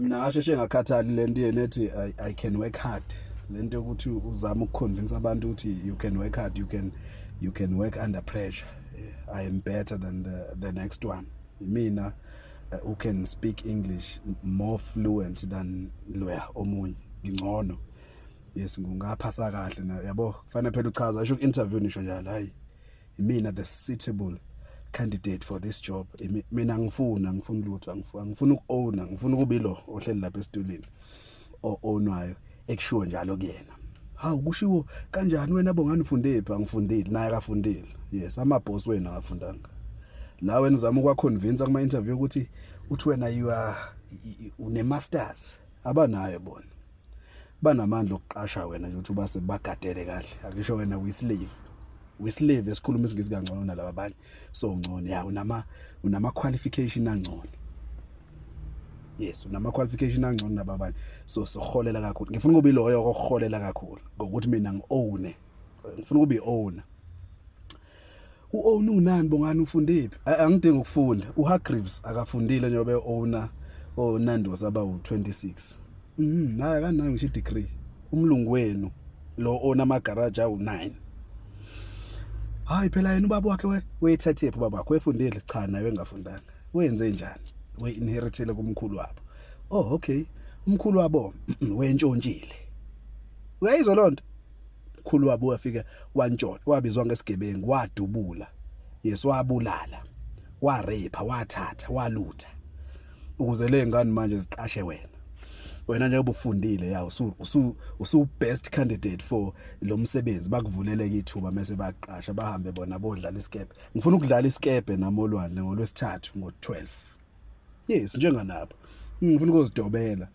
Mina ngasheshe ngakhathali lento yenethi I can work hard. Lento ukuthi uzama ukuconvince abantu ukuthi you can work hard, you can work under pressure. I am better than the next one. Mina who can speak English more fluent than loya omunye. Ngingcono. Yes, ngingaphasa kahle na yabo. Kufanele phela uchaza asho interview nisho njalo hayi. Mina the suitable candidate for this job. Mina ngifuna lutho, ngifuna uku-owner, ngifuna ukuba ilo ohleli lapha esitulini ownwayo ekushiwo njalo kuyena. Hawu kushiwo kanjani wena bongani ufunde phi? Angifundile, naye akafundile. Yes, amaboss wena akafundanga. La wena uzama ukwaconvince kuma interview ukuthi uthi wena you are une masters. Abanayo bona. Banamandla okuqasha wena nje ukuthi ubase bagadele kahle. Akisho wena we-slave esikhuluma isingisi kangcono nalabo abanye. So ngcono ya unama qualification angcono. Yes, unama qualification angcono nalabo abanye. So soholela kakhulu. Ngifuna ukuba iloyo okuholela kakhulu ngokuthi mina ngi-own. Ngifuna ukuba i-owner. U-own unani bongani ufunde phi? Angidingi ukufunda. uHargreaves akafundile njengoba e-owner oNandos abawu-26. Naye akanayo ngisho i-degree. Umlungu wenu lo ona garage awu-9. Hayi phela yena ubaba wakhe wethathe phi ubaba wakhe wefundile? Cha naye engafundanga. Wenze njani? We-inheritele kumkhulu wabo. Oh okay. Umkhulu wabo wentshontshile. Uyayizwa lonto? Umkhulu wabo wafika wantshontsha, wabizwa ngesigebengu, wadubula. Yes, wabulala. Warepha, wathatha, walutha. Ukuze le ngane manje ziqashe wena. Wena nje ubufundile ya usu best candidate for lo msebenzi, bakuvuleleke ithuba mase baqasha bahambe bona bodlala iskepe. Ngifuna ukudlala iskepe namolwane ngolwesithathu ngo12. Yes, njenganapha. Ngifuna ukuzidobela.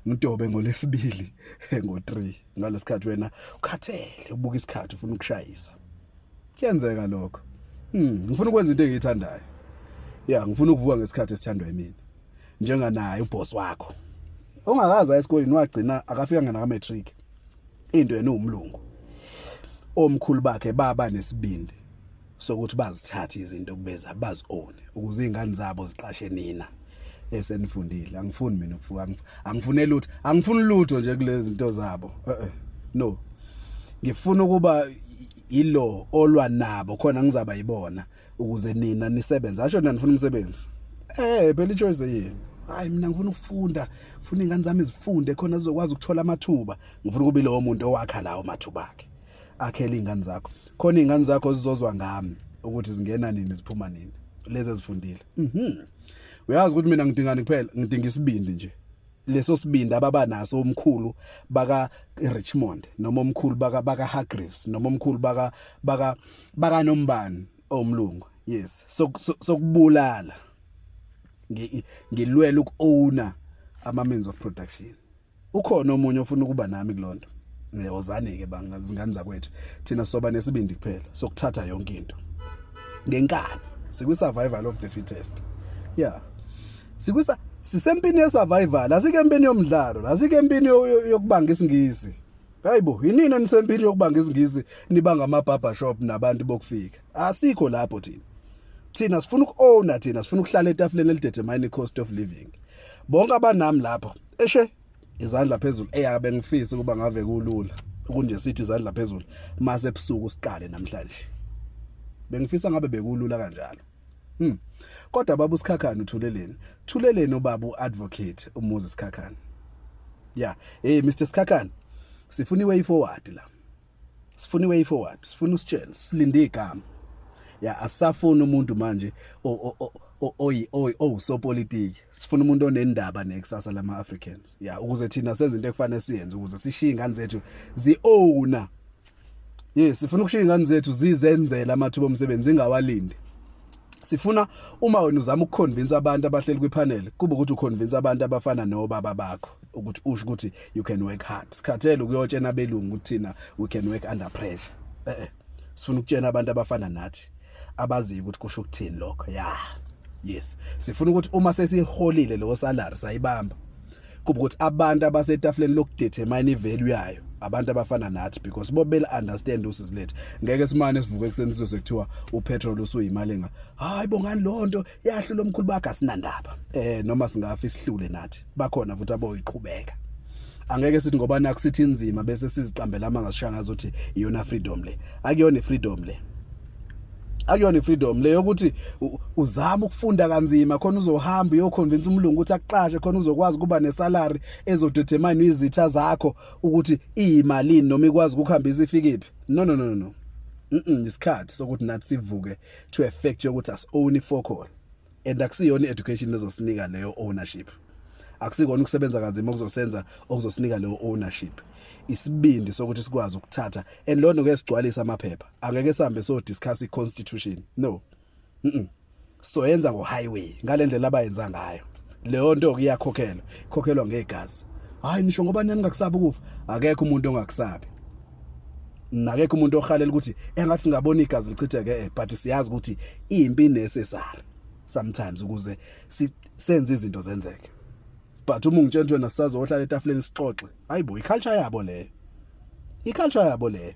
Ngidobe ngolesibili ngo3. Ngalesikhathi wena ukhathele ubuka isikhathi ufuna ukushayisa. Kuyenzeka lokho. Ngifuna ukwenza into engiyithandayo. Yeah, ngifuna ukuvuka ngesikhathi esithandwa yimina. Njenganaye uboss wakho. Ongakaza esikoleni wagcina akafika ngana matric. Into yena umlungu. Omkhulu bakhe baba nesibindi sokuthi bazithathe izinto kubeza bazi-own ukuze izingane zabo ziqashe nina esenifundile. Angifuni mina ukufuka, angifuni lutho nje kulezi zinto zabo. No. Ngifuna ukuba ilo olwa nabo khona ngizaba yibona ukuze nina nisebenze. Asho nani nifuna umsebenzi? Phela ichoice yini. Hayi mina ngifuna ukufunda, ngifuna izingane zami zifunde khona zizokwazi ukuthola amathuba. Ngifuna ukuba lo muntu owakha lawo mathuba akhe. Akhele izingane zakho. Khona izingane zakho zizozwa ngami ukuthi zingena nini ziphuma nini. Lezi ezifundile. Uyazi ukuthi mina ngidingani kuphela, ngidinga isibindi nje. Leso sibindi ababa naso omkhulu baka Richmond noma omkhulu baka Hargreaves noma omkhulu baka Nombani omlungu. Yes, sokubulala. Ngilwela uku-owner ama means of production. Ukhona omunye ofuna ukuba nami kulonto. Ngiyozane ke bangazingane zakwethu. Thina soba nesibindi kuphela sokuthatha yonke into. Ngenkani, sikwi survival of the fittest. Yeah. Sisempini ye survival, asike empini yomdlalo, asike empini yokubanga isingisi. Hayibo, yinini enisempini yokubanga isingisi nibanga ama barber shop nabantu bokufika. Asikho lapho thina. Thina sifuna uku-owner, thina sifuna ukuhlala etafuleni elidetermine cost of living. Bonke abanami lapho eshe izandla phezulu bengifisa kuba ngave kulula kunje sithi izandla phezulu mase ebusuku siqale namhlanje. Bengifisa ngabe bekulula kanjalo. Kodwa baba uSikhakhane Thuleleni ubaba uadvocate uMoses Sikhakhane. Yeah, Mr Sikhakhane, sifuna iway forward la. Sifuna iway forward, sifuna usitshele, silinde igama. Yeah, asafuna umuntu manje sopolitiki. Sifuna umuntu onendaba nekusasa lama Africans. Yeah, ukuze thina senze into ekufanele siyenze ukuze sishiye izingane zethu zi-owner. Yes, sifuna ukushiya izingane zethu zizenzela amathuba omsebenzi zingawalindi. Sifuna uma wena uzama ukuconvince abantu abahleli kwipanel kube ukuthi uconvince abantu abafana nobaba bakho ukuthi usho ukuthi you can work hard. Sikhathele ukuyotshena abelungu ukuthi thina we can work under pressure. Sifuna ukutshena abantu abafana nathi abazi ukuthi kusho ukuthini lokho. Yeah. Yes. Sifuna ukuthi uma sesiholile lo salary sayibamba kube ukuthi abantu abasetafuleni lokudetermine ivalue yayo abantu abafana nathi because bobele understand usizi lethu. Ngeke simane sivuke ekseni sekuthiwa upetrol usuyimali enga hayi bongani lonto yahlula omkhulu bakhe asinandaba noma singafa isihlule nathi bakhona futhi aboyiqhubeka. Angeke sithi ngoba naku sithi inzima bese siziqambela amangasishangaza ukuthi iyona freedom le. Akuyona freedom le. Akuyona freedom le yokuthi uzama ukufunda kanzima khona uzohamba uyoconvince umlungu ukuthi akuqashe khona uzokwazi kuba nesalary ezodetermine izitha zakho ukuthi iyimalini noma ikwazi ukuhambisa ifikiphi. No. Isikhathi sokuthi nathi sivuke to effect yokuthi as own ifocall and akusiyona education ezosinika leyo ownership. Akusikona ukusebenza kanzima okuzosenza okuzosinika leyo ownership. Isibindi sokuthi sikwazi ukuthatha and lonto ke sigcwalisa amaphepha. Angeke sihambe so discuss iconstitution. No. So yenza ngo highway ngalendlela abayenza ngayo. Leyo nto kuyakhokhelwa. Khokhelwa ngegazi. Hayi nisho ngoba nani ngakusabi ukufa. Akekho umuntu ongakusabi. Nakekho umuntu ohalela ukuthi engathi singabona igazi lichitheke but siyazi ukuthi impi necessary sometimes ukuze senze izinto zenzeke. But uma ungitshela wena sisazohlala etafuleni sixoxe hayibo iculture yabo le. Iculture yabo le.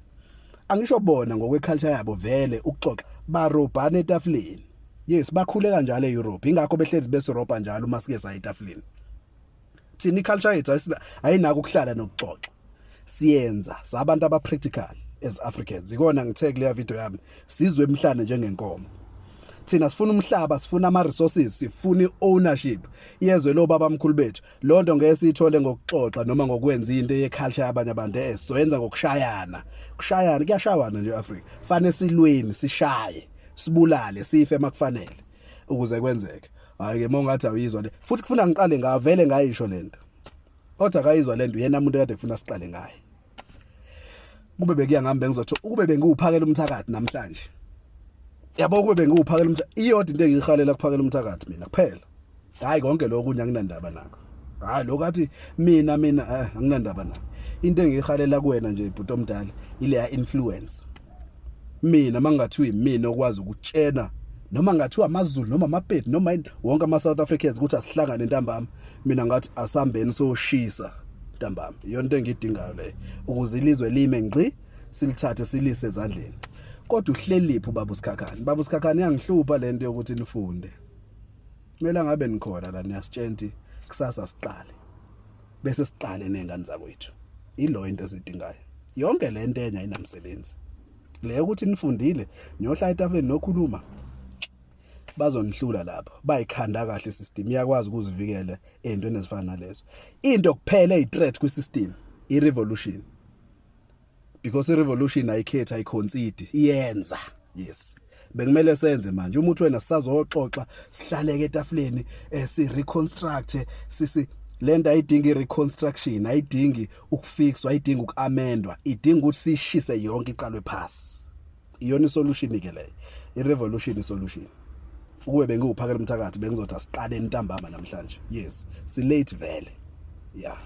Angisho bona ngokweculture yabo vele ukuxoxa barobhana etafuleni. Yes bakhule kanjalo eEurope ingakho behlezi besorobha njalo uma sike saya etafuleni. Thina iculture yethu ayinako ukuhlala nokuxoxa. Siyenza sabantu aba practical as Africans. Ikona ngithe kule video yami sizwe emhlanje njengenkomo. Thina sifuna umhlaba, sifuna ama resources, sifuna ownership. Yezwe lo baba mkhulu bethu. Lonto ngeke sithole ngokuxoxa noma ngokwenza into yeculture yabanye abantu soyenza ngokushayana. Kushayana kuyashawana nje eAfrica. Fane silweni, sishaye, sibulale, sife emakufanele ukuze kwenzeke. Hayi ke mongathi awuyizwa le. Futhi kufuna ngiqale ngavele ngayisho lento. Kodwa akayizwa lento yena umuntu kade kufuna siqale ngaye. Kube bekuya ngambe ngizothi ukube bengiwuphakela umthakathi namhlanje. Yabo kube bengiwuphakela umthakathi iyodwa into engiyihalela kuphakela umthakathi mina kuphela. Hayi konke lokho kunyanginandaba nakho. Hayi lokathi mina anginandaba nakho. Into engiyihalela kuwena nje ibhuti omdala ile ya influence. Mina mangathiwa mina okwazi ukutshena noma ngathiwa amaZulu noma amaPedi noma wonke ama South Africans ukuthi asihlangane entambama mina ngathi asambeni soshisa ntambama iyonto engidingayo le ukuze ilizwe lime ngqi silithathe silise ezandleni. Kodwa uhleliphi ubaba Sikhakhane? Baba Sikhakhane yangihlupha lento yokuthi nifunde. Kumele ngabe nikhona la niyasitshenti kusasa siqale. Bese siqale nengane zakwethu. Ilo into esidingayo. Yonke lento enya inamsebenzi. Le ukuthi nifundile niyohlala etafuleni nokhuluma bazonihlula lapha. Bayikhanda kahle system iyakwazi ukuzivikela ezintweni ezifana nalezo. Into kuphela eyithreat kwisystem irevolution. Because irevolution ayikhetha iconcede iyenza. Yes. Bekumele senze manje umuntu wena sisazoxoxa sihlaleke etafuleni si reconstruct sisi lento ayidingi reconstruction ayidingi ukufixwa ayidingi ukuamendwa idinga ukuthi sishise yonke iqalwe phansi. Iyona solution ke le. Irevolution solution. Ukube bengiwuphakela umthakathi bengizothi asiqale entambama namhlanje. Yes. Si late vele. Yeah.